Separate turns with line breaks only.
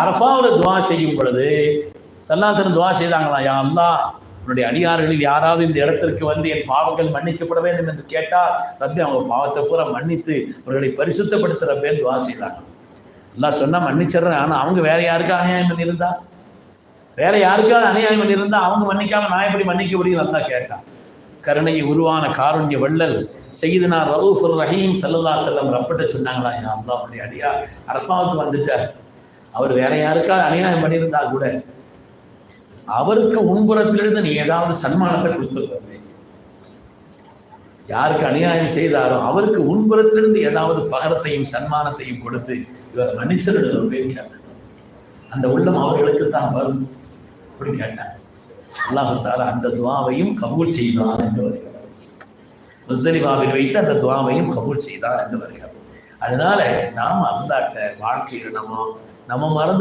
அரஃபாவில் துவா செய்யும் பொழுது ஸல்லல்லாஹு துவா செய்தாங்களா, யா அல்லாஹ் உன்னுடைய அடியார்களில் யாராவது இந்த இடத்திற்கு வந்து என் பாவங்கள் மன்னிக்கப்பட வேண்டும் என்று கேட்டால் ரப்பே அவங்க பாவத்தை பூரா மன்னித்து அவர்களை பரிசுத்தப்படுத்த ரப்பேன்னு துவா செய்தாங்க. அல்லாஹ் சொன்னா மன்னிச்சிடுறேன். ஆனால் அவங்க வேற யாருக்கும் அநியாயம் பண்ணியிருந்தா, வேற யாருக்காவது அநியாயம் பண்ணியிருந்தா அவங்க மன்னிக்காம நான் எப்படி மன்னிக்க முடியும் நல்லா கேட்டான். கருணை உருவான காருண்ய வள்ளல் சையதுனா ரவுஃபுர் ரஹீம் ஸல்லல்லாஹு அலைஹி வஸல்லம் ரப்பிட்ட சொன்னாங்களா, யா அல்லாஹ் உன்னுடைய அடியார் அரஃபாவுக்கு வந்துட்டார், அவர் வேற யாருக்காவது அநியாயம் பண்ணியிருந்தா கூட அவருக்கு உன்புறத்திலிருந்து நீ ஏதாவது சன்மானத்தை கொடுத்துருக்க, யாருக்கு அநியாயம் செய்தாரோ அவருக்கு உன்புறத்திலிருந்து ஏதாவது பகரத்தையும் சன்மானத்தையும் கொடுத்து இவர் மன்னிச்சிருக்க. அந்த உள்ளம் அவர்களுக்கு தான் வரும் அப்படி கேட்டார். அல்லாஹ் தஆலா அந்த துஆவையும் கபூல் செய்தான் என்று வருகிறார். முஸ்தலிஃபாவில் வைத்து அந்த துஆவையும் கபூல் செய்தான் என்று வருகிறார். அதனால நாம் அல்லாஹ்ட்ட வாழ்க்கையில் நம்ம மறந்து